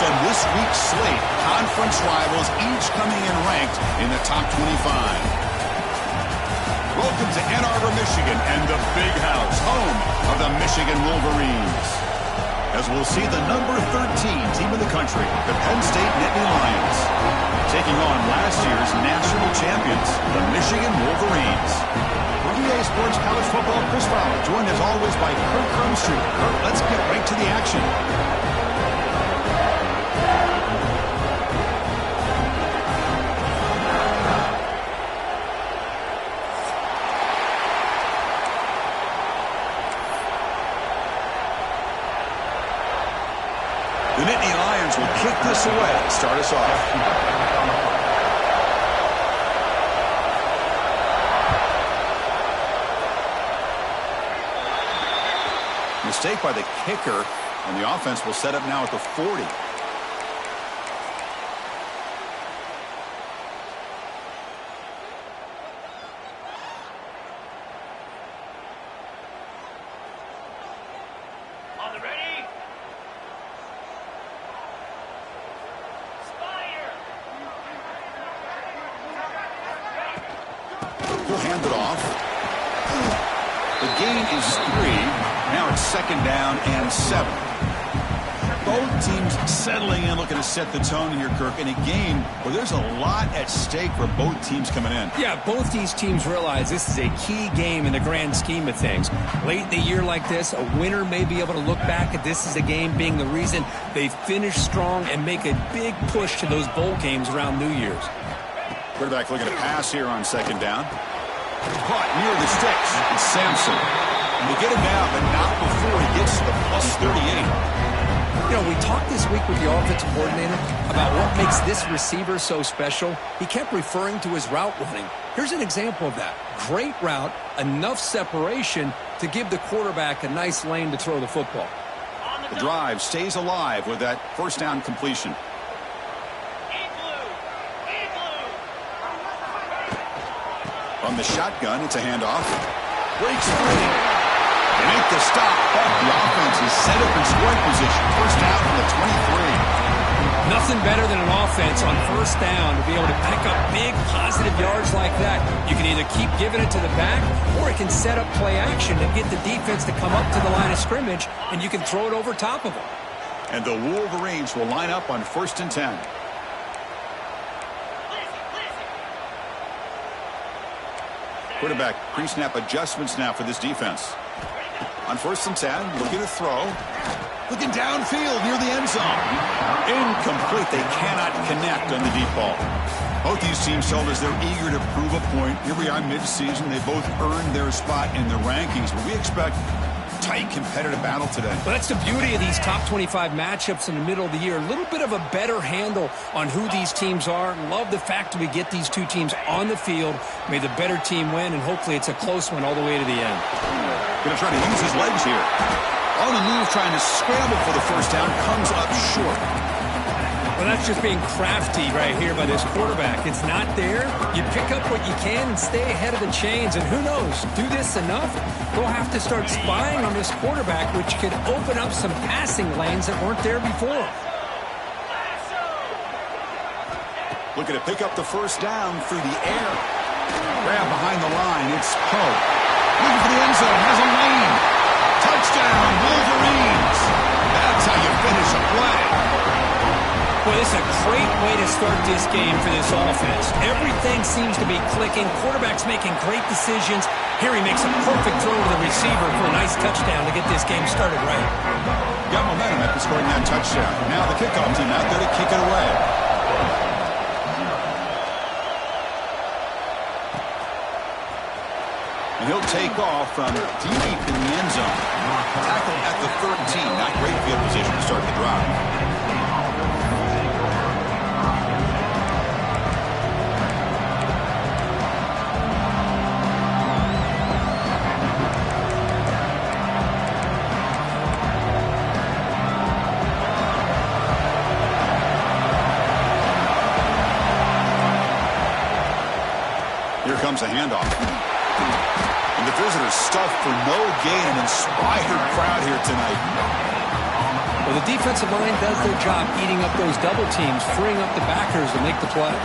on this week's slate. Conference rivals each coming in ranked in the top 25. Welcome to Ann Arbor, Michigan, and the Big House, home of the Michigan Wolverines. As we'll see the number 13 team in the country, the Penn State Nittany Lions, taking on last year's national champions, the Michigan Wolverines. For EA Sports College Football, Chris Fowler, joined as always by Kirk Crumstreet. Kirk, let's get right to the action. The Nittany Lions will kick this away to start us off. Mistake by the kicker, and the offense will set up now at the 40. He'll hand it off. The gain is 3. Now it's 2nd down and 7. Both teams settling in, looking to set the tone here, Kirk, in a game where there's a lot at stake for both teams coming in. Yeah, both these teams realize this is a key game in the grand scheme of things. Late in the year like this, a winner may be able to look back at this as a game being the reason they finish strong and make a big push to those bowl games around New Year's. Quarterback looking to pass here on 2nd down. Caught near the sticks. It's Sampson. And they get him down, but not before he gets to the +38. You know, we talked this week with the offensive coordinator about what makes this receiver so special. He kept referring to his route running. Here's an example of that. Great route, enough separation to give the quarterback a nice lane to throw the football. The drive stays alive with that 1st down completion. From the shotgun, it's a handoff. Breaks free. They make the stop, but the offense is set up in scoring position. 1st down from the 23. Nothing better than an offense on 1st down to be able to pick up big positive yards like that. You can either keep giving it to the back, or it can set up play action and get the defense to come up to the line of scrimmage, and you can throw it over top of them. And the Wolverines will line up on 1st and 10. Quarterback pre-snap adjustments now for this defense. On 1st and 10, looking to throw. Looking downfield near the end zone. Incomplete. They cannot connect on the deep ball. Both these teams told us they're eager to prove a point. Here we are mid-season. They both earned their spot in the rankings, but we expect tight competitive battle today. Well, that's the beauty of these top 25 matchups in the middle of the year. A little bit of a better handle on who these teams are. Love the fact that we get these two teams on the field. May the better team win, and hopefully it's a close one all the way to the end. Going to try to use his legs here. On the move, trying to scramble for the 1st down. Comes up short. Well, that's just being crafty right here by this quarterback. It's not there. You pick up what you can and stay ahead of the chains. And who knows, do this enough, we'll have to start spying on this quarterback, which could open up some passing lanes that weren't there before. Looking to pick up the 1st down through the air. Grab behind the line. It's Poe. Looking for the end zone. Has a lane. Touchdown, Wolverines. That's how you finish a play. Well, this is a great way to start this game for this offense. Everything seems to be clicking. Quarterback's making great decisions. Here he makes a perfect throw to the receiver for a nice touchdown to get this game started right. Got momentum after scoring that touchdown. Now the kickoff team out there to kick it away. And he'll take off from deep in the end zone. Tackle at the 13. Not great field position to start the drive. Here comes a handoff. And the visitors stuffed for no gain. An inspired crowd here tonight. Well, Well, the defensive line does their job eating up those double teams, freeing up the backers to make the play.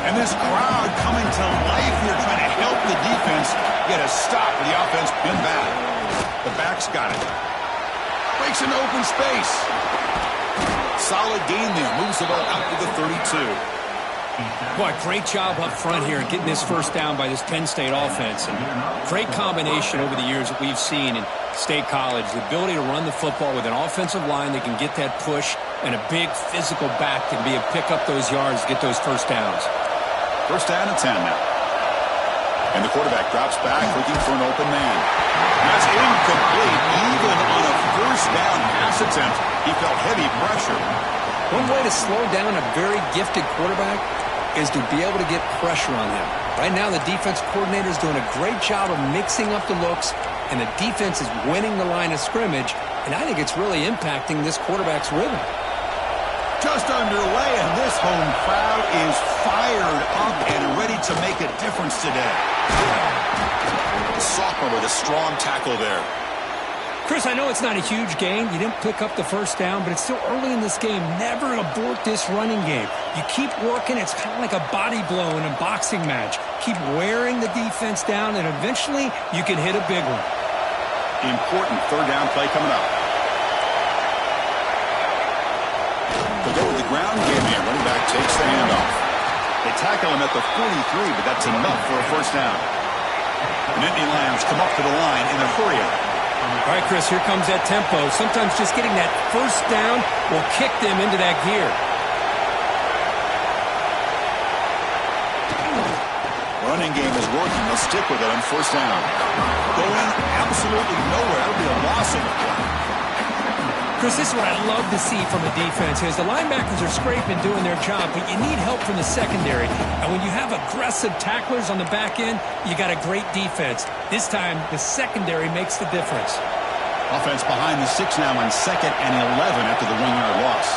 And this crowd coming to life here, trying to help the defense get a stop with the offense pinned back. The back's got it. Breaks into open space. Solid gain there. Moves the ball out to the 32. Boy, great job up front here getting this first down by this Penn State offense. And great combination over the years that we've seen in State College. The ability to run the football with an offensive line that can get that push and a big physical back to be able to pick up those yards, get those first downs. First down and 10 now. And the quarterback drops back looking for an open man. That's incomplete. Even on a first down pass attempt, he felt heavy pressure. One way to slow down a very gifted quarterback is to be able to get pressure on him. Right now, the defense coordinator is doing a great job of mixing up the looks, and the defense is winning the line of scrimmage, and I think it's really impacting this quarterback's rhythm. Just underway, and this home crowd is fired up and ready to make a difference today. Sophomore with a strong tackle there. Chris, I know it's not a huge gain. You didn't pick up the first down, but it's still early in this game. Never abort this running game. You keep working. It's kind of like a body blow in a boxing match. Keep wearing the defense down, and eventually you can hit a big one. Important third down play coming up. They'll go with the ground game here. Running back takes the handoff. They tackle him at the 43, but that's enough for a first down. The Nittany Lions come up to the line in a hurry. All right, Chris, here comes that tempo. Sometimes just getting that first down will kick them into that gear. Running game is working. They'll stick with it on first down. Going absolutely nowhere. That'll be a loss of the play. Chris, this is what I love to see from the defense is the linebackers are scraping, doing their job, but you need help from the secondary. And when you have aggressive tacklers on the back end, you got a great defense. This time, the secondary makes the difference. Offense behind the 6 now on 2nd and 11 after the 1-yard loss.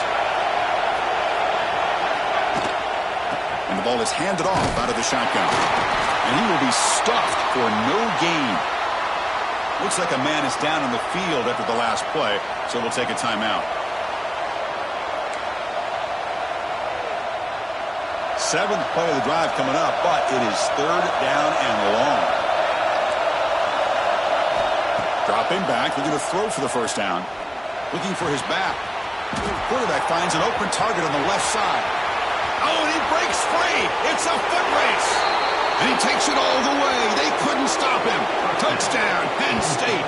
And the ball is handed off out of the shotgun. And he will be stuffed for no gain. Looks like a man is down on the field after the last play, so we'll take a timeout. 7th play of the drive coming up, but it is 3rd down and long. Dropping back, looking to throw for the first down. Looking for his back. Quarterback finds an open target on the left side. Oh, and he breaks free. It's a foot race. And he takes it all the way. They couldn't stop him. Touchdown, Penn State.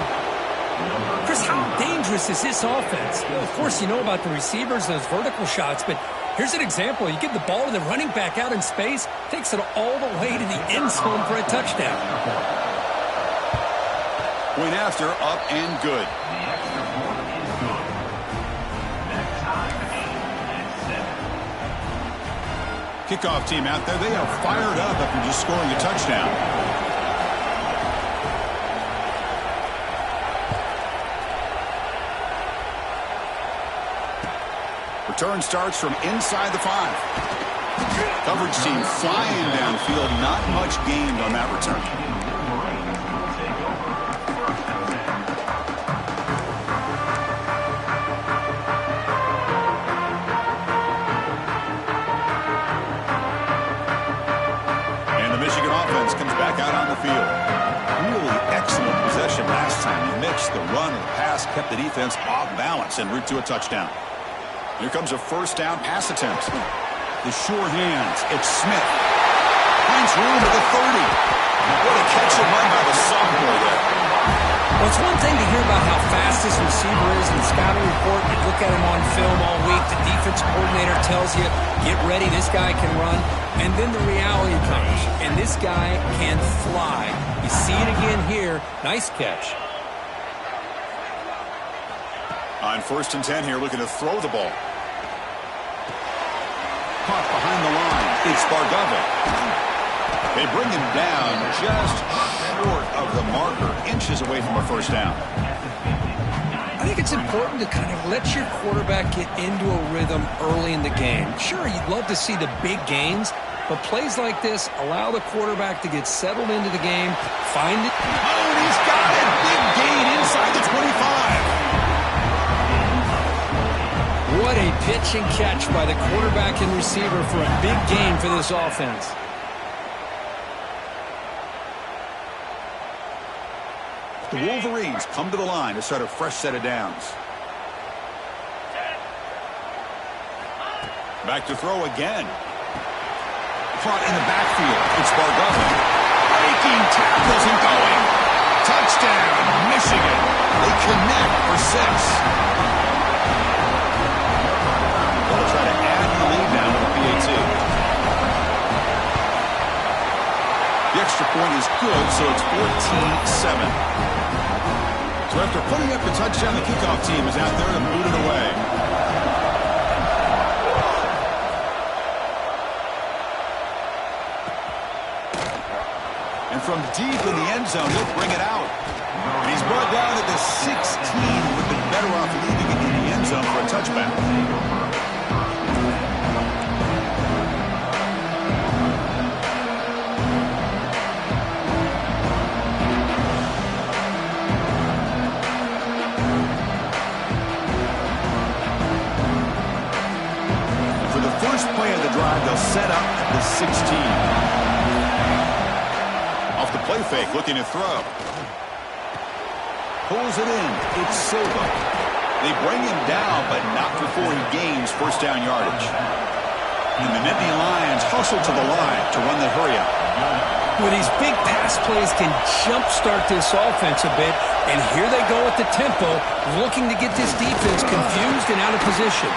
Chris, how dangerous is this offense? Well, of course, you know about the receivers, those vertical shots, but here's an example. You give the ball to the running back out in space, takes it all the way to the end zone for a touchdown. Point after, up and good. Kickoff team out there, they are fired up after just scoring a touchdown. Return starts from inside the 5. Coverage team flying downfield, not much gained on that return. The run and pass kept the defense off balance en route to a touchdown. Here comes a first down pass attempt. The sure hands. It's Smith. Finds room at the 30. What a catch and run by the sophomore there. Well, it's one thing to hear about how fast this receiver is in the scouting report. You look at him on film all week. The defense coordinator tells you, get ready, this guy can run. And then the reality comes, and this guy can fly. You see it again here. Nice catch. On 1st and 10 here, looking to throw the ball. Caught behind the line. It's Bargava. They bring him down just short of the marker, inches away from a first down. I think it's important to kind of let your quarterback get into a rhythm early in the game. Sure, you'd love to see the big gains, But plays like this allow the quarterback to get settled into the game, find it. Oh, and he's got it. Big gain inside the 25. What a pitch and catch by the quarterback and receiver for a big gain for this offense. The Wolverines come to the line to start a fresh set of downs. Back to throw again. Caught in the backfield. It's Bargova. Breaking tackles and going. Touchdown, Michigan. They connect for 6. They'll try to add the lead now to the PAT. The extra point is good, so it's 14-7. So after putting up the touchdown, the kickoff team is out there to boot it away. And from deep in the end zone, he'll bring it out. And he's brought down at the 16. Would have been better off leaving it in the end zone for a touchback. For the first play of the drive, they'll set up at the 16. Off the play fake, looking to throw. Pulls it in. It's Silva. They bring him down, but not before he gains first down yardage. And the Nittany Lions hustle to the line to run the hurry up. Well, these big pass plays can jumpstart this offense a bit, and here they go at the tempo, looking to get this defense confused and out of position.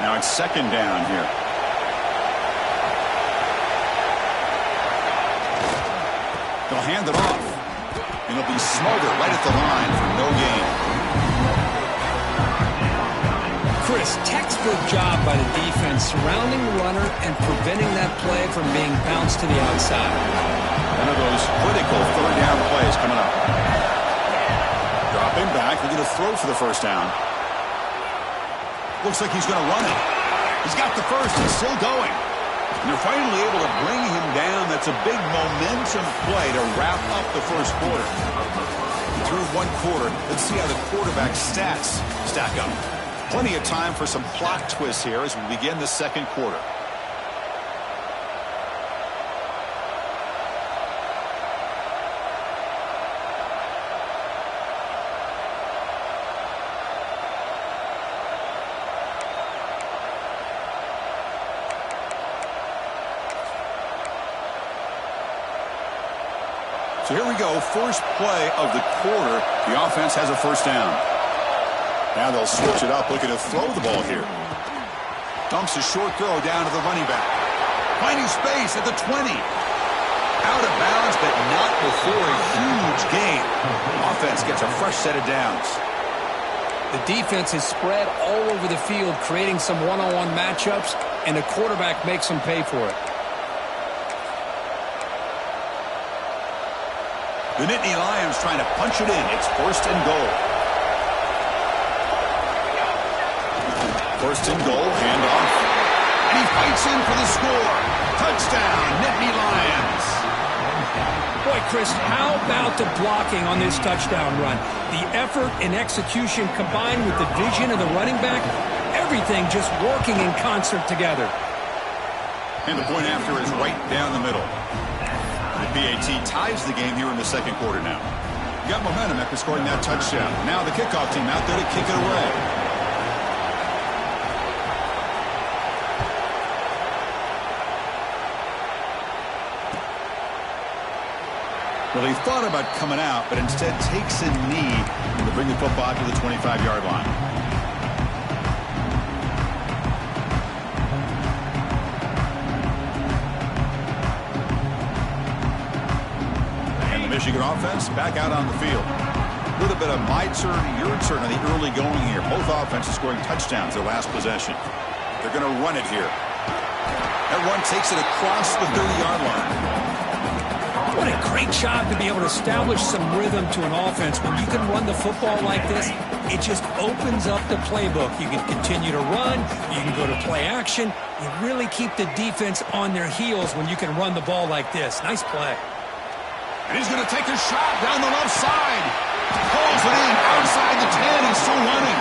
Now it's second down here. They'll hand it off. And it'll be Smolder right at the line for no gain. Chris, textbook job by the defense surrounding the runner and preventing that play from being bounced to the outside. One of those critical third down plays coming up. Dropping back. They're going to throw for the first down. Looks like he's going to run it. He's got the first. He's still going. And they're finally able to bring him down. That's a big momentum play to wrap up the first quarter. Through one quarter, let's see how the quarterback stats stack up. Plenty of time for some plot twists here as we begin the second quarter. So here we go, first play of the quarter. The offense has a first down. Now they'll switch it up, looking to throw the ball here. Dumps a short throw down to the running back. Finding space at the 20. Out of bounds, but not before a huge gain. Offense gets a fresh set of downs. The defense is spread all over the field, creating some one-on-one matchups, and the quarterback makes them pay for it. The Nittany Lions trying to punch it in. It's first and goal. First and goal, handoff. And he fights in for the score. Touchdown, Nittany Lions. Boy, Chris, how about the blocking on this touchdown run? The effort and execution combined with the vision of the running back, everything just working in concert together. And the point after is right down the middle. The PAT ties the game here in the second quarter now. Got momentum after scoring that touchdown. Now the kickoff team out there to kick it away. Well, he thought about coming out, but instead takes a knee to bring the football to the 25-yard line. And the Michigan offense back out on the field. little bit of my turn, your turn on the early going here. Both offenses scoring touchdowns their last possession. They're going to run it here. That run takes it across the 30-yard line. What a great job to be able to establish some rhythm to an offense. When you can run the football like this, it just opens up the playbook. You can continue to run. You can go to play action. You really keep the defense on their heels when you can run the ball like this. Nice play. And he's going to take a shot down the left side. Pulls it in outside the 10. He's still running.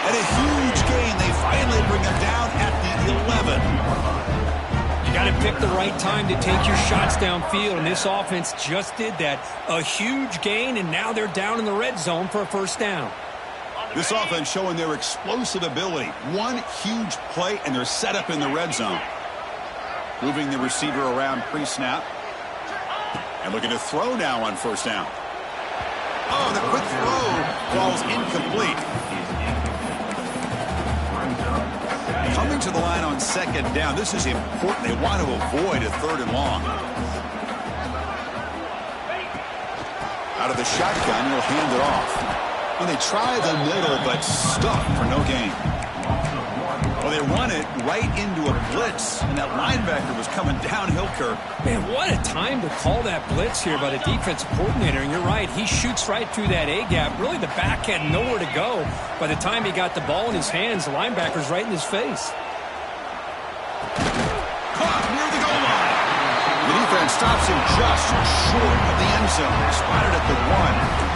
And a huge gain. They finally bring him down at the 11. You got to pick the right time to take your shots downfield, and this offense just did that. A huge gain, and now they're down in the red zone for a first down. This offense showing their explosive ability. One huge play, and they're set up in the red zone. Moving the receiver around pre-snap. And looking to throw now on first down. Oh, the quick throw falls incomplete. Coming to the line on second down. This is important. They want to avoid a 3rd and long. Out of the shotgun, he'll hand it off. And they try the middle, but stuck for no gain. Well, they run it right into a blitz, and that linebacker was coming downhill, Kirk. Man, what a time to call that blitz here by the defensive coordinator. And you're right, he shoots right through that A-gap. Really, the back had nowhere to go. By the time he got the ball in his hands, the linebacker's right in his face. Caught near the goal line. The defense stops him just short of the end zone. Spotted at the 1.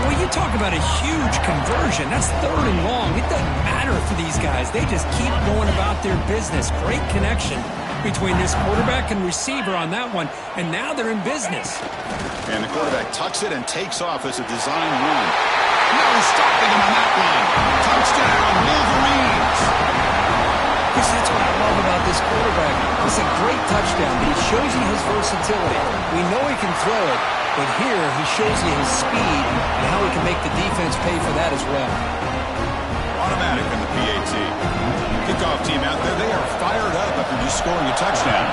Well, you talk about a huge conversion. That's 3rd and long. It doesn't matter for these guys. They just keep going about their business. Great connection between this quarterback and receiver on that one, and now they're in business. And the quarterback tucks it and takes off as a design run. No stopping him on that one. Touchdown, Wolverines. Chris, that's what I love about this quarterback. It's a great touchdown, but he shows you his versatility. We know he can throw it, but here he shows you his speed and how he can make the defense pay for that as well. Automatic in the PAT. Kickoff team out there, they are fired up after just scoring a touchdown.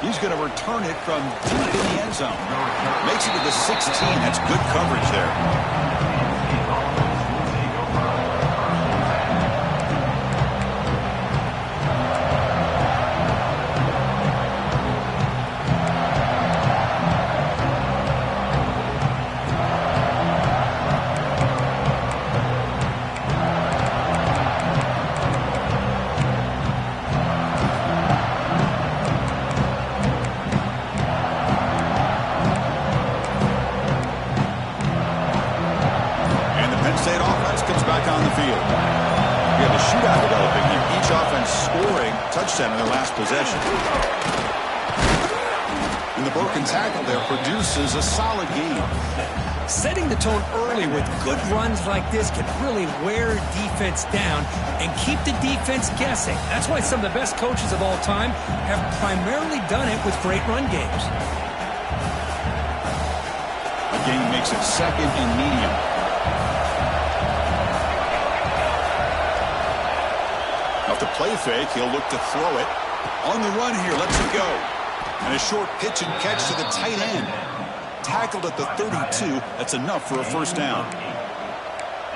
He's going to return it from deep in the end zone. Makes it to the 16. That's good coverage there. On their last possession. And the broken tackle there produces a solid game. Setting the tone early with good runs like this can really wear defense down and keep the defense guessing. That's why some of the best coaches of all time have primarily done it with great run games. A game makes it 2nd and medium. Off the play fake, he'll look to throw it. On the run here, lets it go. And a short pitch and catch to the tight end. Tackled at the 32. That's enough for a first down.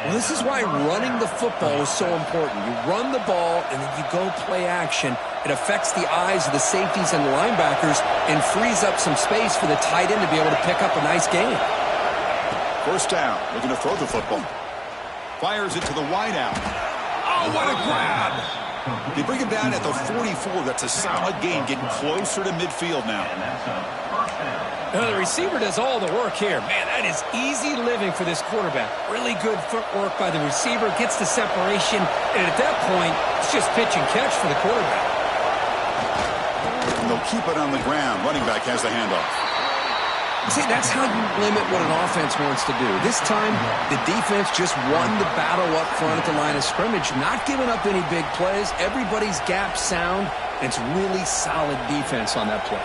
Well, this is why running the football is so important. You run the ball, and then you go play action. It affects the eyes of the safeties and the linebackers and frees up some space for the tight end to be able to pick up a nice gain. First down, looking to throw the football. Fires it to the wideout. Oh, what a grab! They bring him down at the 44. That's a solid gain, getting closer to midfield now. The receiver does all the work here. Man, that is easy living for this quarterback. Really good footwork by the receiver, gets the separation, and at that point, it's just pitch and catch for the quarterback. And they'll keep it on the ground. Running back has the handoff. See, that's how you limit what an offense wants to do. This time, the defense just won the battle up front at the line of scrimmage, not giving up any big plays. Everybody's gap sound. It's really solid defense on that play.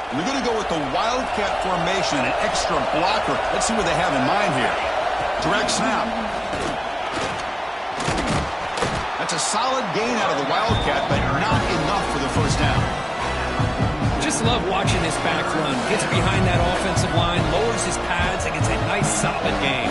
And they're going to go with the Wildcat formation and an extra blocker. Let's see what they have in mind here. Direct snap. That's a solid gain out of the Wildcat, but not enough for the first down. Just love watching this back run. Gets behind that offensive line, lowers his pads, and gets a nice, solid gain.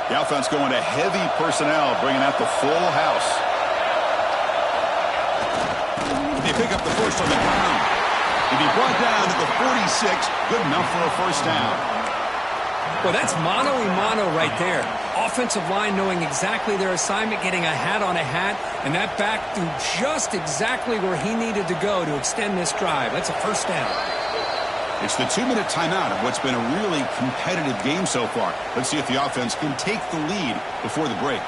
The offense going to heavy personnel, bringing out the full house. They pick up the first on the ground. He'll be brought down to the 46, good enough for a first down. Well, that's mano-a-mano right there. Offensive line knowing exactly their assignment, getting a hat on a hat, and that back threw just exactly where he needed to go to extend this drive. That's a first down. It's the 2-minute timeout of what's been a really competitive game so far. Let's see if the offense can take the lead before the break.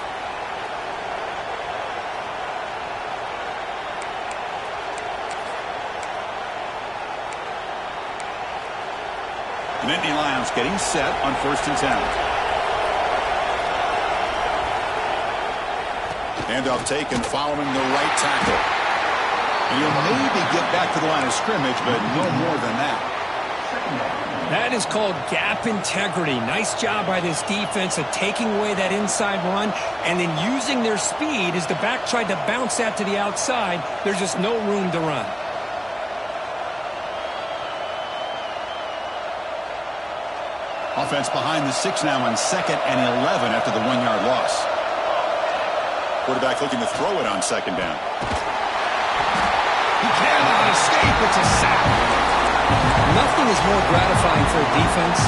The Nittany Lions getting set on 1st and 10. Handoff taken following the right tackle. And you'll maybe get back to the line of scrimmage, but no more than that. That is called gap integrity. Nice job by this defense of taking away that inside run and then using their speed as the back tried to bounce that to the outside. There's just no room to run. Offense behind the 6 now on 2nd and 11 after the 1-yard loss. Quarterback looking to throw it on 2nd down. He cannot escape. It's a sack. Nothing is more gratifying for a defense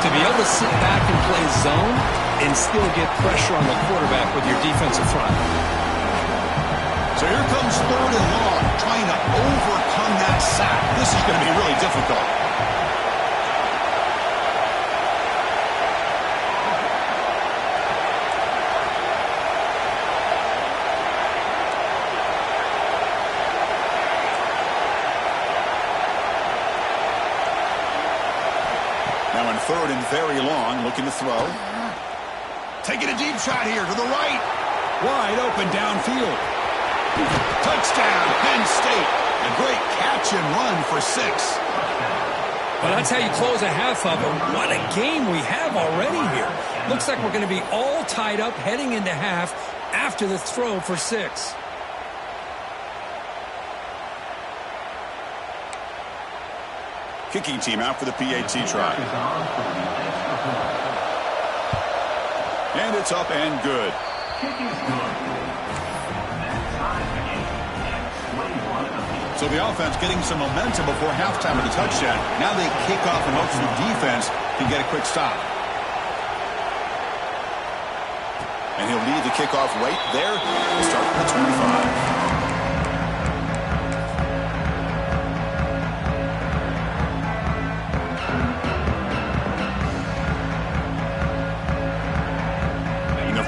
to be able to sit back and play zone and still get pressure on the quarterback with your defensive front. So here comes 3rd and long, trying to overcome that sack. This is going to be really difficult. Now in 3rd and very long, looking to throw. Taking a deep shot here to the right. Wide open downfield. Touchdown, Penn State. A great catch and run for 6. Well, that's how you close a half of it. What a game we have already here. Looks like we're going to be all tied up heading into half after the throw for 6. Kicking team out for the PAT try. And it's up and good. So the offense getting some momentum before halftime with a touchdown. Now they kick off and hopes the defense can get a quick stop. And he'll lead the kickoff right there to start at the 25.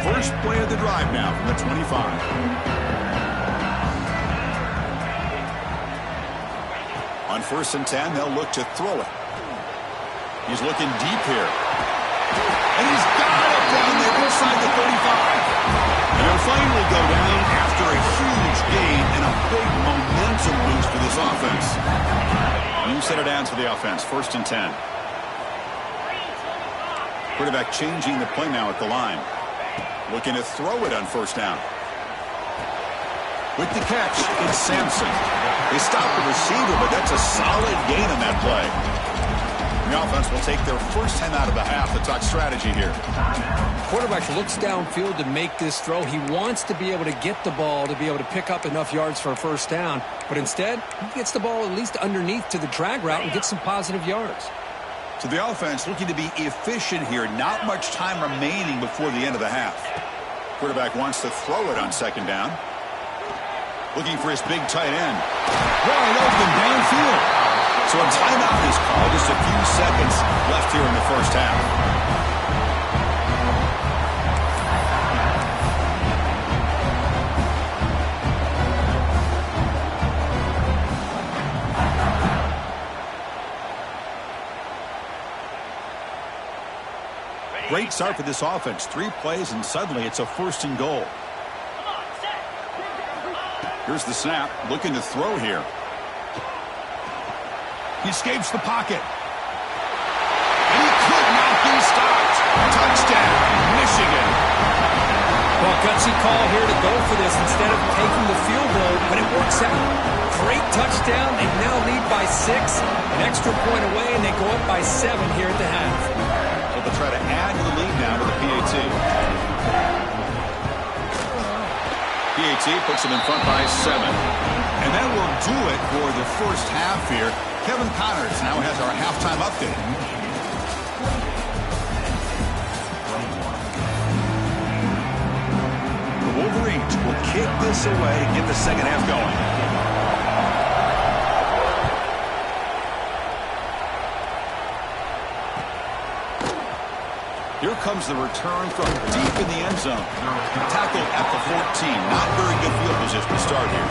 First play of the drive now from the 25. On 1st and 10, they'll look to throw it. He's looking deep here. And he's got it down there inside the 35. And he'll finally go down after a huge gain and a big momentum boost for this offense. New set it down to the offense. 1st and 10. Quarterback changing the play now at the line. Looking to throw it on 1st down. With the catch, it's Sampson. They stop the receiver, but that's a solid gain on that play. The offense will take their first time out of the half to talk strategy here. Quarterback looks downfield to make this throw. He wants to be able to get the ball to be able to pick up enough yards for a 1st down. But instead, he gets the ball at least underneath to the drag route and gets some positive yards. So the offense looking to be efficient here. Not much time remaining before the end of the half. Quarterback wants to throw it on 2nd down. Looking for his big tight end. Wide open downfield. So a timeout is called. Just a few seconds left here in the 1st half. Great start for this offense. 3 plays, and suddenly it's a 1st and goal. Here's the snap. Looking to throw here. He escapes the pocket. And he could not be stopped. Touchdown, Michigan. Well, gutsy call here to go for this instead of taking the field goal, but it works out. Great touchdown. They now lead by 6. An extra point away, and they go up by 7 here at the half. So they'll try to add to the lead now with the PAT. PAT puts them in front by 7. And that will do it for the first half here. Kevin Connors now has our halftime update. The Wolverines will kick this away to get the second half going. Here comes the return from deep in the end zone. Tackled at the 14. Not very good field position to start here.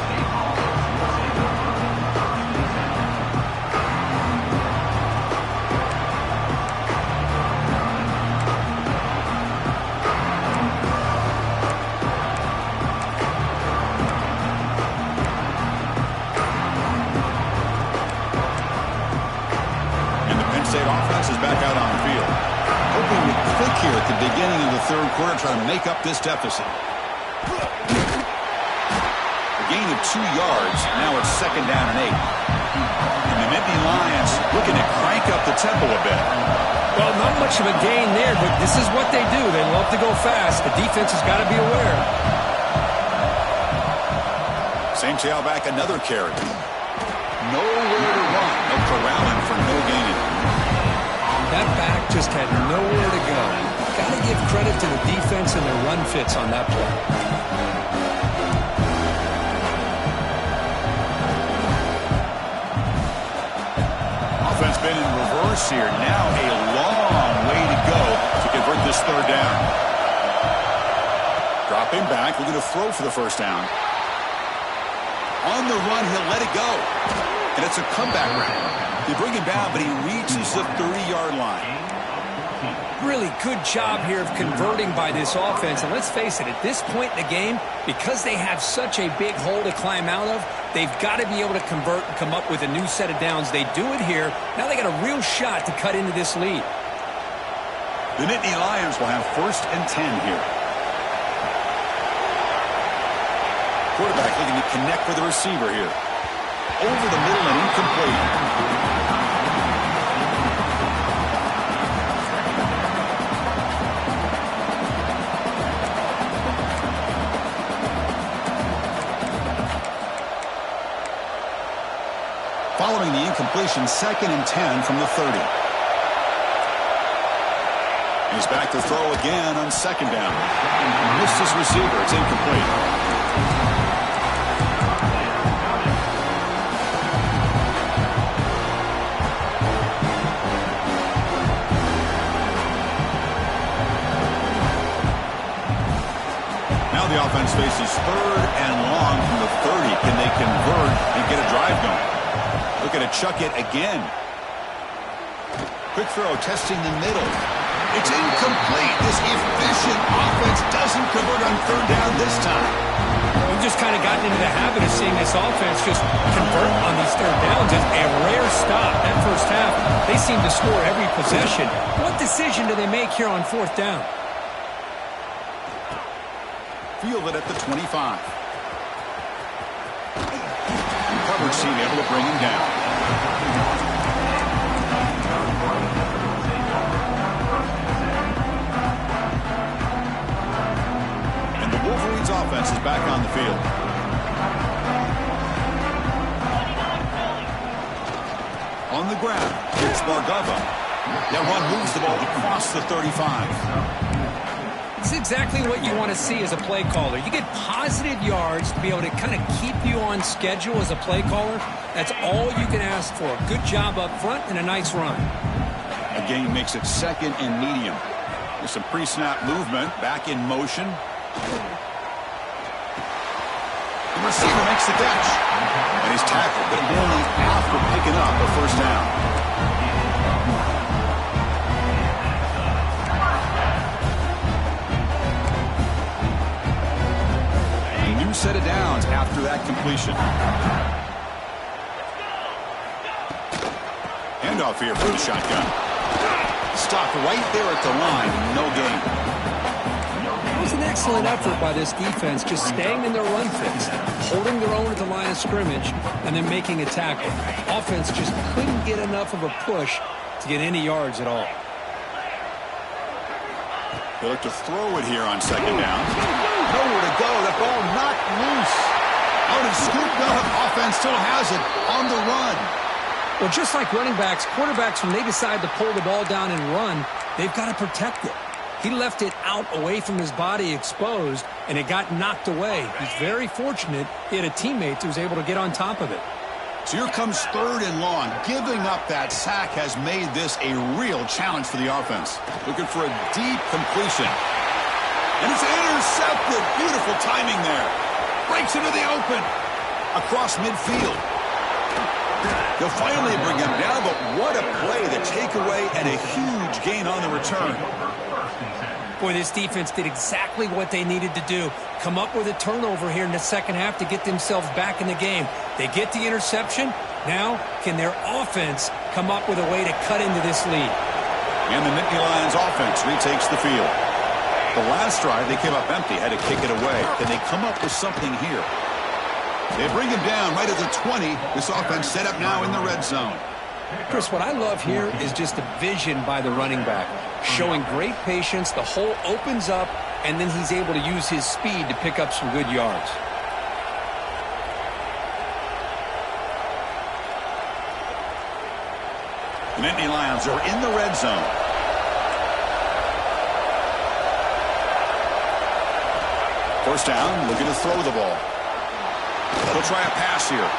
State offense is back out on the field. Hoping to click here at the beginning of the 3rd quarter, try to make up this deficit. A gain of 2 yards. Now it's 2nd down and 8. And the Nittany Lions looking to crank up the tempo a bit. Well, not much of a gain there, but this is what they do. They love to go fast. The defense has got to be aware. Same tailback, another carry. Nowhere to run. They'll corral him for no gain. That back just had nowhere to go. Got to give credit to the defense and their run fits on that play. Offense been in reverse here. Now a long way to go to convert this 3rd down. Dropping back, looking to throw for the 1st down. On the run, he'll let it go. And it's a comeback round. They bring him down, but he reaches the 30-yard line. Really good job here of converting by this offense. And let's face it, at this point in the game, because they have such a big hole to climb out of, they've got to be able to convert and come up with a new set of downs. They do it here. Now they got a real shot to cut into this lead. The Nittany Lions will have 1st and 10 here. Quarterback looking to connect with the receiver here. Over the middle and incomplete. Following the incompletion, 2nd and 10 from the 30. He's back to throw again on 2nd down. Missed his receiver. It's incomplete. The offense faces 3rd and long from the 30. Can they convert and get a drive going? Looking to chuck it again. Quick throw, testing the middle. It's incomplete. This efficient offense doesn't convert on 3rd down this time. We've just kind of gotten into the habit of seeing this offense just convert on these 3rd downs. It's a rare stop. That 1st half, they seem to score every possession. What decision do they make here on 4th down? Fielded at the 25. Coverage team able to bring him down. And the Wolverines offense is back on the field. On the ground, it's Bargava. That one moves the ball across the 35. It's exactly what you want to see as a play caller. You get positive yards to be able to kind of keep you on schedule as a play caller. That's all you can ask for. Good job up front and a nice run. A gain makes it 2nd and medium. With some pre-snap movement, back in motion. The receiver makes the catch. And he's tackled, but only after picking up a 1st down. that completion. Handoff here for the shotgun. Stopped right there at the line. No gain. It was an excellent effort by this defense, just staying in their run fix, holding their own at the line of scrimmage, and then making a tackle. Offense just couldn't get enough of a push to get any yards at all. They look to throw it here on second down. Nowhere to go. That ball knocked loose. Out and scooped up. Offense still has it on the run. Well, just like running backs, quarterbacks, when they decide to pull the ball down and run, they've got to protect it. He left it out away from his body exposed, and it got knocked away. He's very fortunate he had a teammate who was able to get on top of it. So here comes 3rd and long. Giving up that sack has made this a real challenge for the offense. Looking for a deep completion. And it's intercepted. Beautiful timing there. Breaks into the open. Across midfield. They'll finally bring him down, but what a play. The takeaway and a huge gain on the return. Boy, this defense did exactly what they needed to do. Come up with a turnover here in the second half to get themselves back in the game. They get the interception. Now, can their offense come up with a way to cut into this lead? And the Nittany Lions offense retakes the field. The last drive, they came up empty, had to kick it away. Can they come up with something here? They bring him down right at the 20. This offense set up now in the red zone. Chris, what I love here is just the vision by the running back. Showing great patience, the hole opens up, and then he's able to use his speed to pick up some good yards. The Nittany Lions are in the red zone. First down, looking to throw the ball. They'll try a pass here.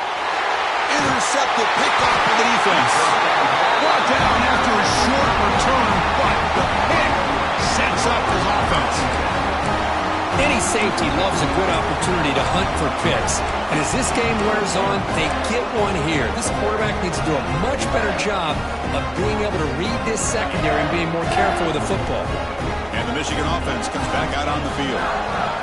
Intercepted, picked off by the defense. Brought down after a short return, but the pick sets up his offense. Any safety loves a good opportunity to hunt for picks. And as this game wears on, they get one here. This quarterback needs to do a much better job of being able to read this secondary and being more careful with the football. And the Michigan offense comes back out on the field.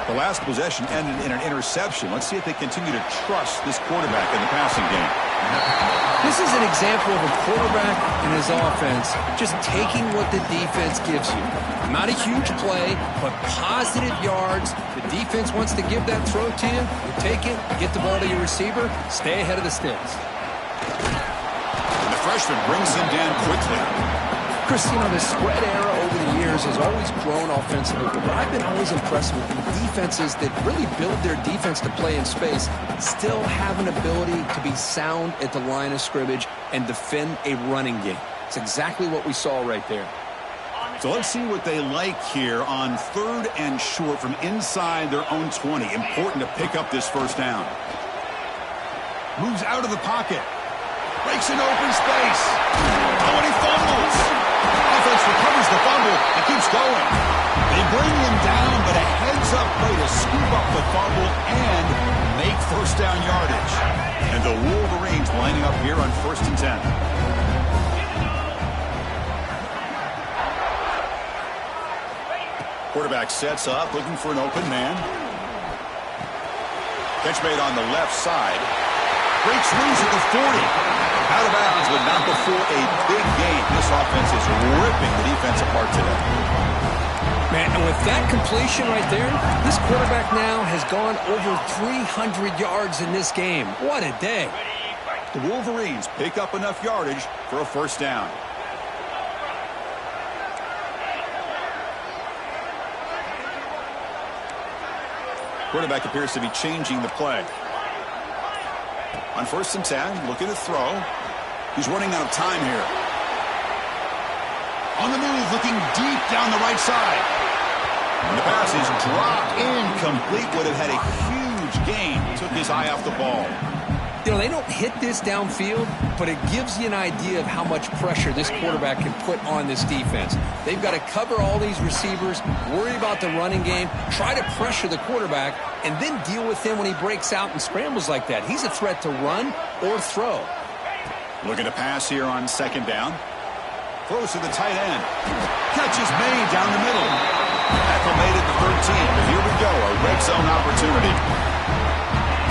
The last possession ended in an interception. Let's see if they continue to trust this quarterback in the passing game. This is an example of a quarterback and his offense just taking what the defense gives you. Not a huge play, but positive yards. The defense wants to give that throw to you. You take it, get the ball to your receiver, stay ahead of the sticks. And the freshman brings him down quickly. Chris, you know, the spread era over the years has always grown offensively, but I've been always impressed with the defenses that really build their defense to play in space, still have an ability to be sound at the line of scrimmage and defend a running game. It's exactly what we saw right there. So let's see what they like here on 3rd and short from inside their own 20. Important to pick up this first down. Moves out of the pocket. Breaks in open space. Oh, and he fumbles. Offense recovers the fumble and keeps going. They bring him down, but a heads-up play to scoop up the fumble and make first down yardage. And the Wolverines lining up here on 1st and 10. Quarterback sets up, looking for an open man. Catch made on the left side. Breaks loose at the 40. Out of bounds, but not before a big game. This offense is ripping the defense apart today. Man, and with that completion right there, this quarterback now has gone over 300 yards in this game. What a day. The Wolverines pick up enough yardage for a first down. Quarterback appears to be changing the play. On 1st and 10, looking to throw. He's running out of time here. On the move, looking deep down the right side. And the pass is dropped incomplete. Would have had a huge gain. Took his eye off the ball. You know, they don't hit this downfield, but it gives you an idea of how much pressure this quarterback can put on this defense. They've got to cover all these receivers, worry about the running game, try to pressure the quarterback, and then deal with him when he breaks out and scrambles like that. He's a threat to run or throw. Looking to pass here on 2nd down. Throws to the tight end. Catch is made down the middle. Tackle made at the 13. But here we go, a red zone opportunity.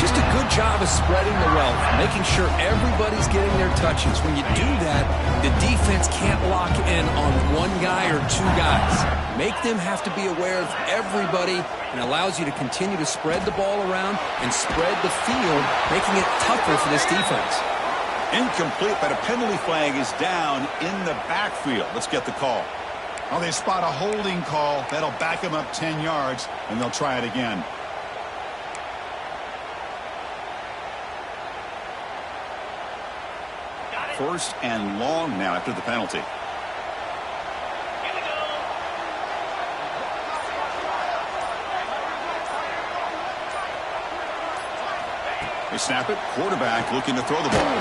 Just a good job of spreading the wealth, making sure everybody's getting their touches. When you do that, the defense can't lock in on one guy or two guys. Make them have to be aware of everybody, and allows you to continue to spread the ball around and spread the field, making it tougher for this defense. Incomplete, but a penalty flag is down in the backfield. Let's get the call. Well, they spot a holding call. That'll back them up 10 yards, and they'll try it again. First and long now after the penalty. They snap it. Quarterback looking to throw the ball.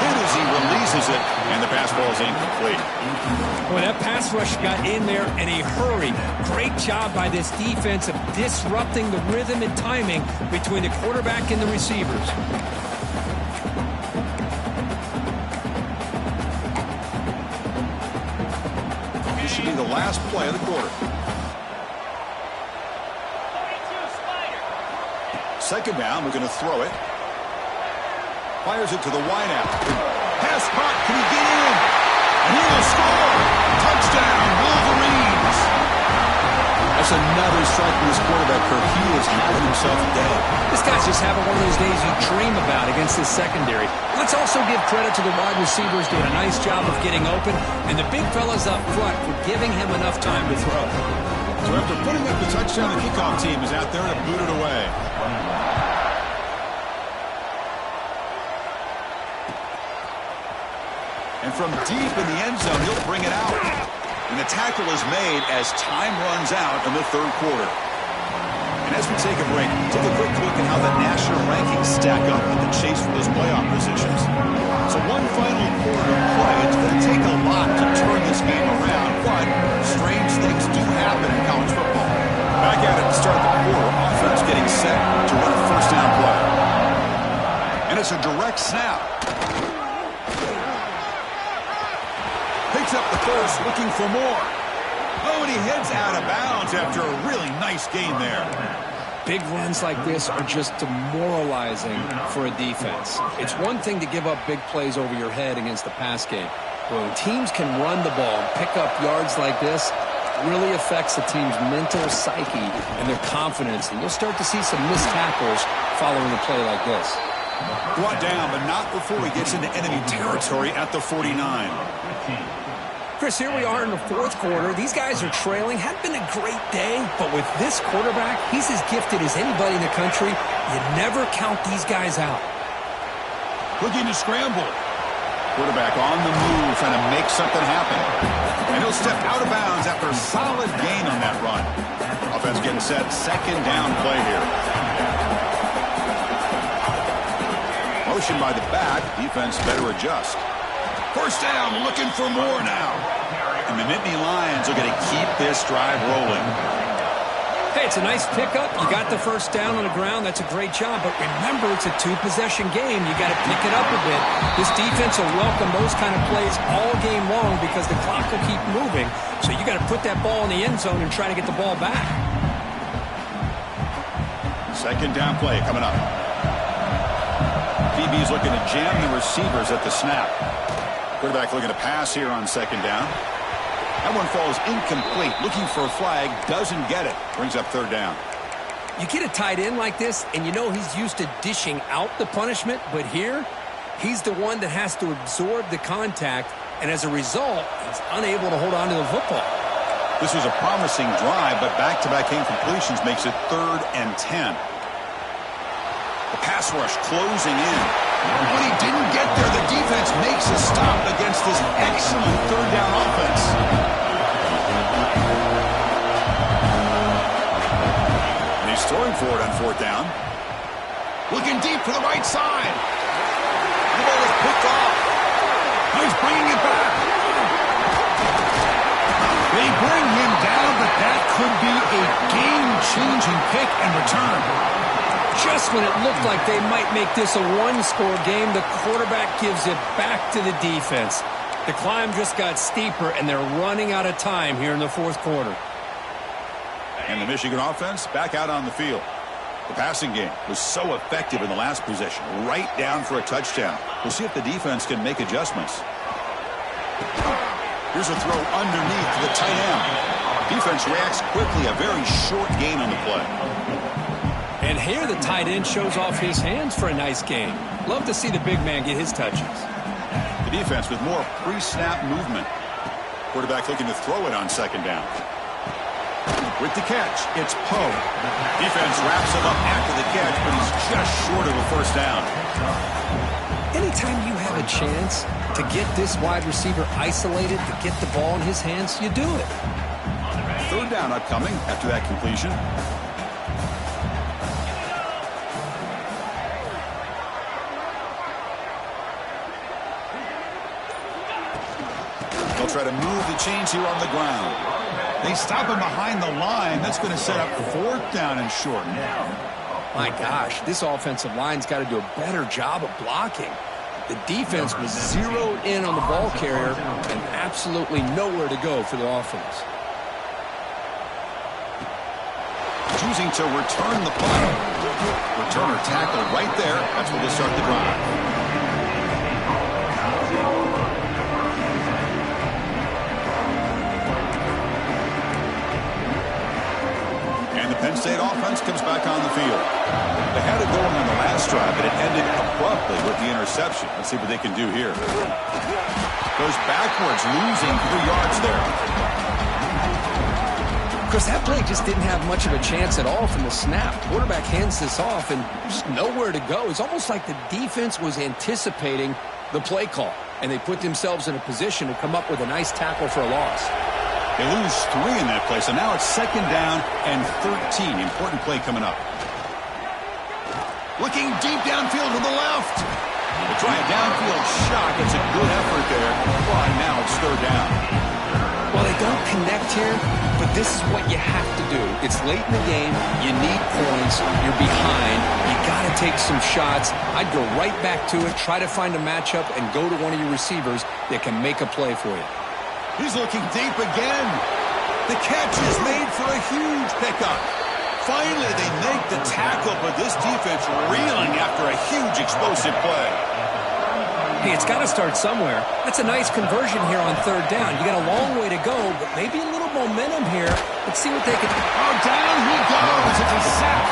Hit as he releases it, and the pass ball is incomplete. Well, that pass rush got in there in a hurry. Great job by this defense of disrupting the rhythm and timing between the quarterback and the receivers. This should be the last play of the quarter. Second down, we're going to throw it. Fires it to the wideout. Pass caught. Can he get in? And he will score. Touchdown, Wolverines. That's another strike from this quarterback curve. He is having himself a day. This guy's just having one of those days you dream about against this secondary. Let's also give credit to the wide receivers doing a nice job of getting open, and the big fellas up front for giving him enough time to throw. So after putting up the touchdown, the kickoff team is out there to boot it away. And from deep in the end zone, he'll bring it out. And the tackle is made as time runs out in the third quarter. And as we take a break, take a quick look at how the national rankings stack up in the chase for those playoff positions. So one final quarter of play. It's going to take a lot to turn this game around, but strange things do happen in college football. Back at it to start the quarter, offense getting set to run a first down play. And it's a direct snap. Picks up the first, looking for more. Oh, and he heads out of bounds after a really nice gain there. Big runs like this are just demoralizing for a defense. It's one thing to give up big plays over your head against the pass game. But when teams can run the ball and pick up yards like this, it really affects the team's mental psyche and their confidence. And you'll start to see some missed tackles following a play like this. Brought down, but not before he gets into enemy territory at the 49. Chris, here we are in the fourth quarter. These guys are trailing. Hadn't been a great day, but with this quarterback, he's as gifted as anybody in the country. You never count these guys out. Looking to scramble. Quarterback on the move, trying to make something happen. And he'll step out of bounds after a solid gain on that run. Offense getting set. Second down play here. Motion by the back. Defense better adjust. First down, looking for more now. And the Nittany Lions are going to keep this drive rolling. Hey, it's a nice pickup. You got the first down on the ground. That's a great job. But remember, it's a two-possession game. You got to pick it up a bit. This defense will welcome those kind of plays all game long because the clock will keep moving. So you got to put that ball in the end zone and try to get the ball back. Second down play coming up. DB's looking to jam the receivers at the snap. Quarterback looking to pass here on second down. That one falls incomplete. Looking for a flag. Doesn't get it. Brings up third down. You get a tight end like this, and you know he's used to dishing out the punishment. But here, he's the one that has to absorb the contact. And as a result, he's unable to hold on to the football. This was a promising drive, but back-to-back incompletions makes it 3rd and 10. The pass rush closing in. When he didn't get there, the defense makes a stop against this excellent third down offense. And he's throwing for it on fourth down. Looking deep for the right side. The ball is picked off. Now he's bringing it back. They bring him down, but that could be a game-changing pick and return. Just when it looked like they might make this a one-score game, the quarterback gives it back to the defense. The climb just got steeper, and they're running out of time here in the fourth quarter. And the Michigan offense back out on the field. The passing game was so effective in the last possession, right down for a touchdown. We'll see if the defense can make adjustments. Here's a throw underneath to the tight end. Defense reacts quickly, a very short gain on the play. And here the tight end shows off his hands for a nice gain. Love to see the big man get his touches. The defense with more pre-snap movement. Quarterback looking to throw it on second down. With the catch, it's Poe. Defense wraps him up after the catch, but he's just short of a first down. Anytime you have a chance to get this wide receiver isolated, to get the ball in his hands, you do it. Third down upcoming after that completion. They'll try to move the chains here on the ground. They stop him behind the line. That's going to set up fourth down and short. My gosh, this offensive line's got to do a better job of blocking. The defense was zeroed in on the ball carrier and absolutely nowhere to go for the offense. Choosing to return the punt. Returner tackled right there. That's where they start the drive. Penn State offense comes back on the field. They had it going on the last drive, but it ended abruptly with the interception. Let's see what they can do here. Goes backwards, losing 3 yards there. Of course, that play just didn't have much of a chance at all from the snap. Quarterback hands this off, and there's nowhere to go. It's almost like the defense was anticipating the play call, and they put themselves in a position to come up with a nice tackle for a loss. They lose 3 in that play, so now it's second down and 13. Important play coming up. Looking deep downfield to the left. They try a downfield shot. It's a good effort there. Well, now it's third down. Well, they don't connect here, but this is what you have to do. It's late in the game. You need points. You're behind. You got to take some shots. I'd go right back to it, try to find a matchup, and go to one of your receivers that can make a play for you. He's looking deep again. The catch is made for a huge pickup. Finally, they make the tackle, but this defense reeling after a huge explosive play. Hey, it's got to start somewhere. That's a nice conversion here on third down. You got a long way to go, but maybe a little momentum here. Let's see what they can do. Oh, down he goes. It's a sack.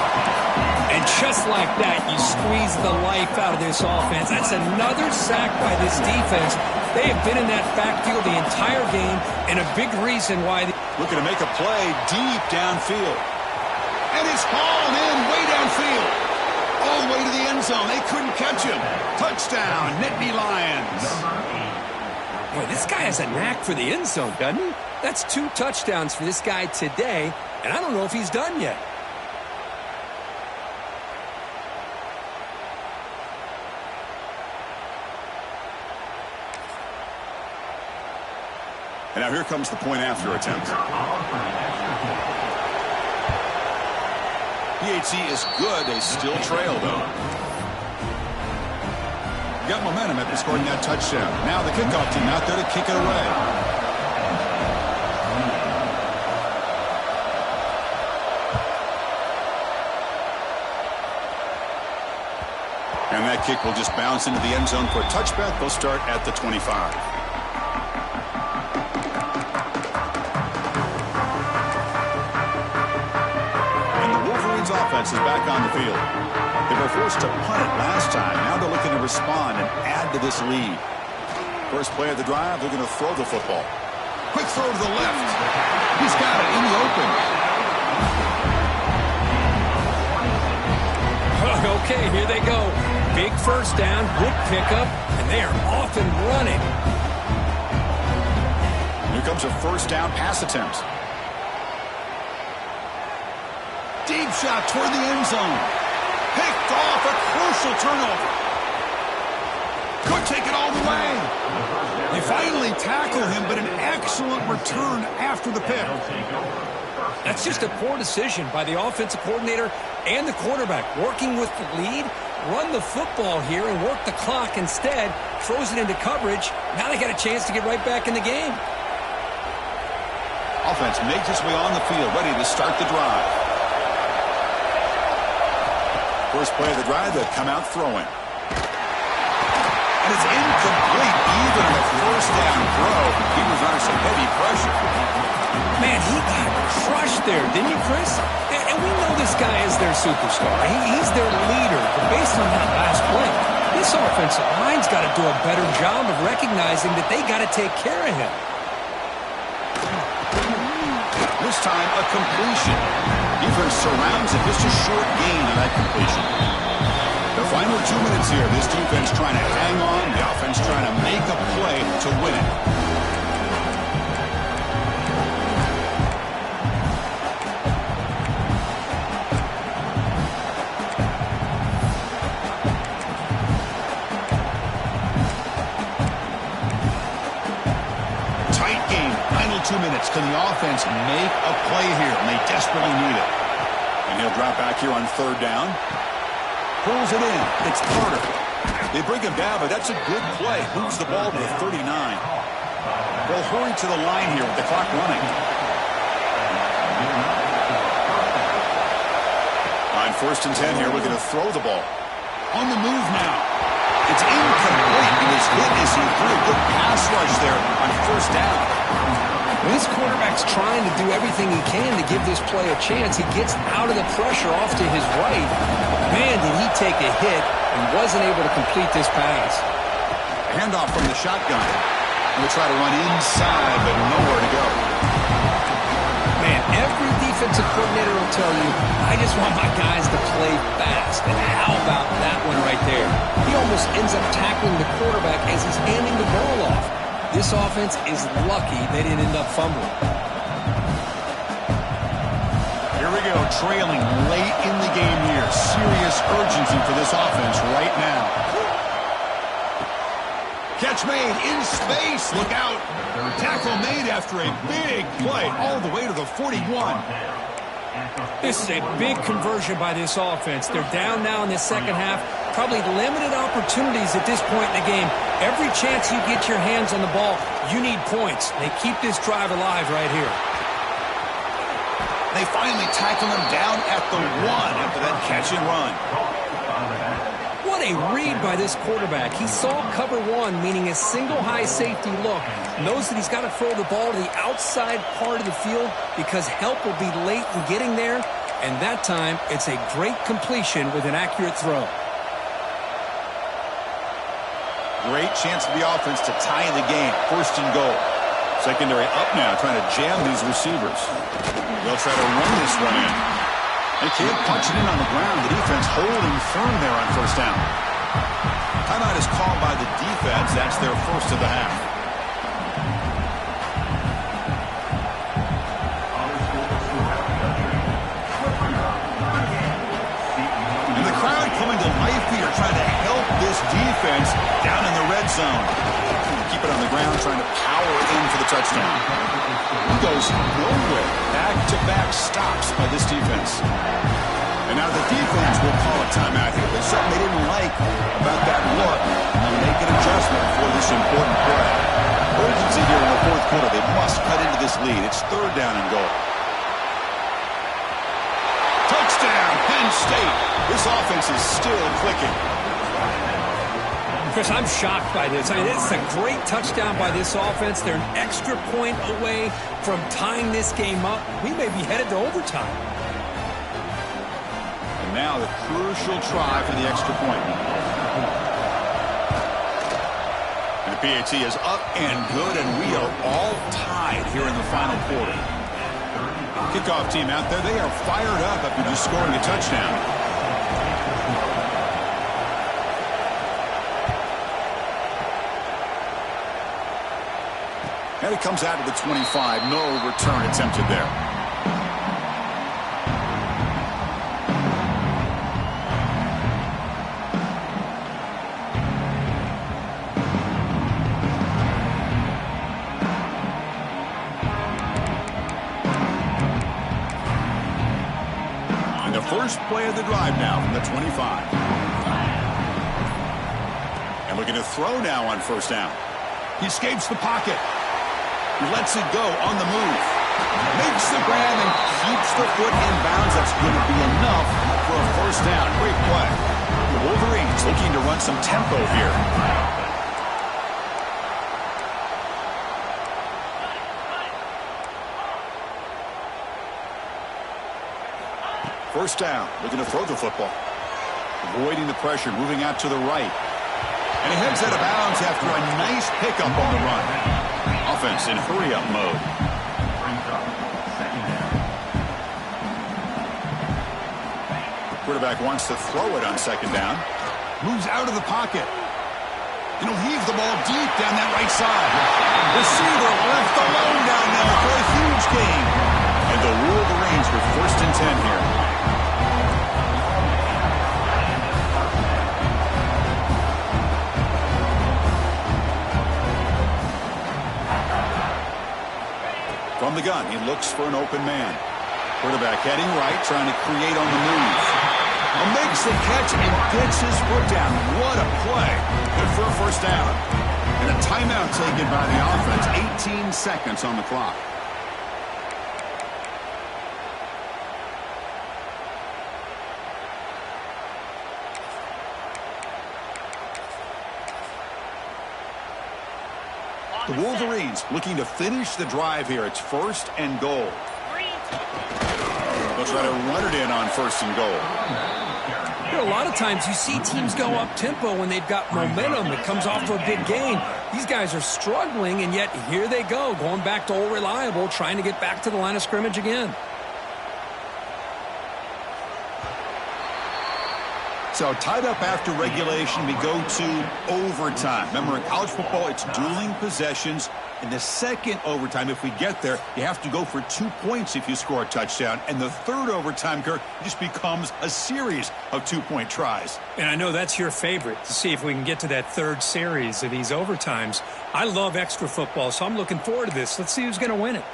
And just like that, you squeeze the life out of this offense. That's another sack by this defense. They have been in that backfield the entire game, and a big reason why. Looking to make a play deep downfield. And it's hauled in way downfield. All the way to the end zone. They couldn't catch him. Touchdown, Nittany Lions. Boy, this guy has a knack for the end zone, doesn't he? That's 2 touchdowns for this guy today, and I don't know if he's done yet. And now here comes the point-after attempt. PHC is good. They still trail, though. Got momentum after scoring that touchdown. Now the kickoff team out there to kick it away. And that kick will just bounce into the end zone for a touchback. They'll start at the 25. Offense is back on the field. They were forced to punt it last time. Now they're looking to respond and add to this lead. First play of the drive, they're going to throw the football. Quick throw to the left. He's got it in the open. Okay, here they go. Big first down, good pickup, and they are off and running. Here comes a first down pass attempt. Deep shot toward the end zone. Picked off, a crucial turnover. Could take it all the way. They finally tackle him, but an excellent return after the pick. That's just a poor decision by the offensive coordinator and the quarterback. Working with the lead, run the football here and work the clock instead. Throws it into coverage. Now they got a chance to get right back in the game. Offense makes its way on the field, ready to start the drive. First play of the drive, they'll come out throwing. And it's incomplete even on the first down throw. He was under some heavy pressure. Man, he got crushed there, didn't you, Chris? And we know this guy is their superstar. He's their leader. But based on that last play, this offensive line's got to do a better job of recognizing that they got to take care of him. This time, a completion. Defense surrounds it. Just a short gain on that completion. The final 2 minutes here. This defense trying to hang on. The offense trying to make a play to win it. Tight game. Final 2 minutes. Can the offense make a play here? And they desperately need it. And he'll drop back here on third down. Pulls it in. It's Carter. They bring him down, but that's a good play. Moves the ball to the 39. They'll hurry to the line here with the clock running. On 1st and 10 here, we're going to throw the ball. On the move now. It's incomplete. He was hit as he threw a good pass rush there on 1st down. This quarterback's trying to do everything he can to give this play a chance. He gets out of the pressure off to his right. Man, did he take a hit and wasn't able to complete this pass. Handoff from the shotgun. We'll try to run inside, but nowhere to go. Man, every defensive coordinator will tell you, I just want my guys to play fast. And how about that one right there? He almost ends up tackling the quarterback as he's handing the ball off. This offense is lucky they didn't end up fumbling. Here we go, trailing late in the game here. Serious urgency for this offense right now. Catch made in space. Look out. Tackle made after a big play all the way to the 41. This is a big conversion by this offense. They're down now in the second half. Probably limited opportunities at this point in the game. Every chance you get your hands on the ball, you need points. They keep this drive alive right here. They finally tackle him down at the 1 after that catch and run. What a read by this quarterback. He saw cover 1, meaning a single high safety look. Knows that he's got to throw the ball to the outside part of the field because help will be late in getting there. And that time, it's a great completion with an accurate throw. Great chance for the offense to tie the game. 1st and goal. Secondary up now, trying to jam these receivers. They'll try to run this one in. They can't punch it in on the ground. The defense holding firm there on 1st down. Timeout is called by the defense. That's their first of the half. And the crowd coming to life here, trying to help this defense down in the red zone. Keep it on the ground, trying to power in for the touchdown. He goes nowhere. Back-to-back stops by this defense. And now the defense will call a timeout here. There's something they didn't like about that look. And make an adjustment for this important play. Urgency here in the 4th quarter. They must cut into this lead. It's 3rd down and goal. Touchdown, Penn State. This offense is still clicking. Chris, I'm shocked by this. I mean, it's a great touchdown by this offense. They're an extra point away from tying this game up. We may be headed to overtime. And now the crucial try for the extra point. And the PAT is up and good, and we are all tied here in the final quarter. Kickoff team out there, they are fired up after just scoring a touchdown. And it comes out to the 25. No return attempted there. And the first play of the drive now from the 25. And looking to throw now on 1st down. He escapes the pocket. He lets it go on the move. Makes the grab and keeps the foot in bounds. That's going to be enough for a first down. Great play. The Wolverines looking to run some tempo here. First down, looking to throw the football. Avoiding the pressure, moving out to the right. And he heads out of bounds after a nice pickup on the run. Offense in hurry-up mode. Quarterback wants to throw it on second down. Moves out of the pocket. And he'll heave the ball deep down that right side. Receiver left alone down there for a huge gain. And the Wolverines with first and 10 here. From the gun, he looks for an open man. Quarterback heading right, trying to create on the move. Makes the catch and gets his foot down. What a play. Good for a first down. And a timeout taken by the offense. 18 seconds on the clock. The Wolverines looking to finish the drive here. It's first and goal. They'll try to run it in on first and goal. You know, a lot of times you see teams go up-tempo when they've got momentum. It comes off to a big gain. These guys are struggling, and yet here they go, going back to old reliable, trying to get back to the line of scrimmage again. So tied up after regulation, we go to overtime. Remember, in college football, it's dueling possessions. In the second overtime, if we get there, you have to go for 2 points if you score a touchdown. And the third overtime, Kirk, just becomes a series of 2-point tries. And I know that's your favorite, to see if we can get to that third series of these overtimes. I love extra football, so I'm looking forward to this. Let's see who's going to win it.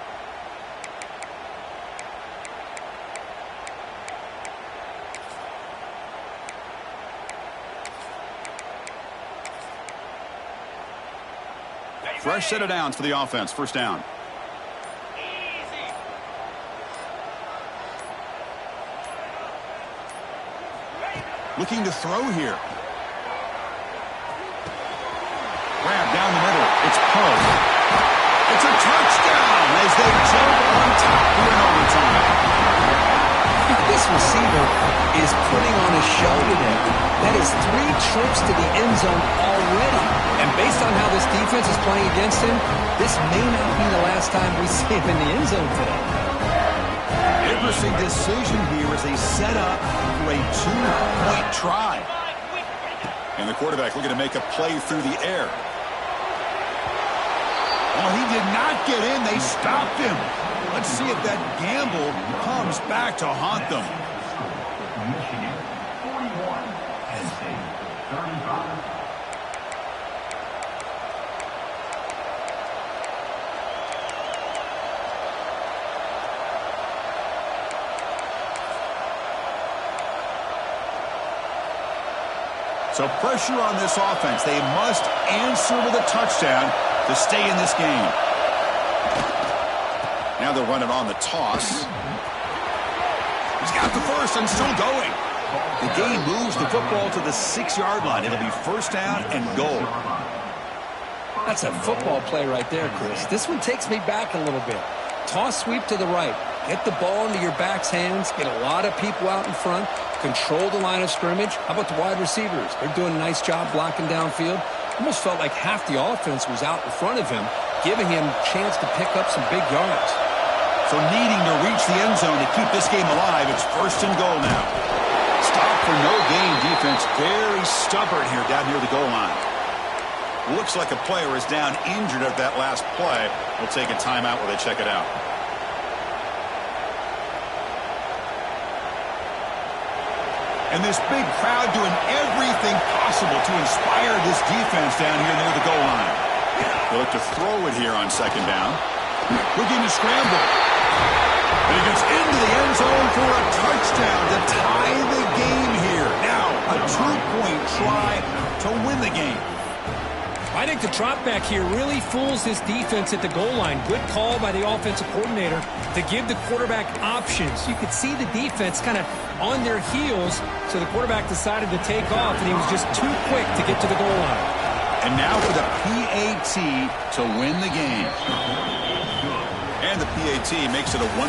Fresh set of downs for the offense. First down. Looking to throw here. Grab down the middle. It's Poe. It's a touchdown as they jump on top here in overtime. This receiver is putting on a show today. That is 3 trips to the end zone already. And based on how this defense is playing against him, this may not be the last time we see him in the end zone today. Interesting decision here as they set up for a 2-point try. And the quarterback looking to make a play through the air. Well, he did not get in. They stopped him. Let's see if that gamble comes back to haunt them. Michigan, 41, Penn State, 35. So pressure on this offense. They must answer with a touchdown to stay in this game. Now they're running on the toss. He's got the first and still going. The game moves the football to the 6-yard line. It'll be first down and goal. That's a football play right there, Chris. This one takes me back a little bit. Toss sweep to the right. Get the ball into your back's hands. Get a lot of people out in front. Control the line of scrimmage. How about the wide receivers? They're doing a nice job blocking downfield. Almost felt like half the offense was out in front of him, giving him a chance to pick up some big yards. So needing to reach the end zone to keep this game alive, it's first and goal now. Stop for no gain defense. Very stubborn here down near the goal line. Looks like a player is down injured at that last play. We'll take a timeout while they check it out. And this big crowd doing everything possible to inspire this defense down here near the goal line. They look to throw it here on second down. Looking to scramble. And he gets into the end zone for a touchdown to tie the game here. Now, a 2-point try to win the game. I think the drop back here really fools this defense at the goal line. Good call by the offensive coordinator to give the quarterback options. You could see the defense kind of on their heels, so the quarterback decided to take off, and he was just too quick to get to the goal line. And now for the PAT to win the game. And the PAT makes it a 1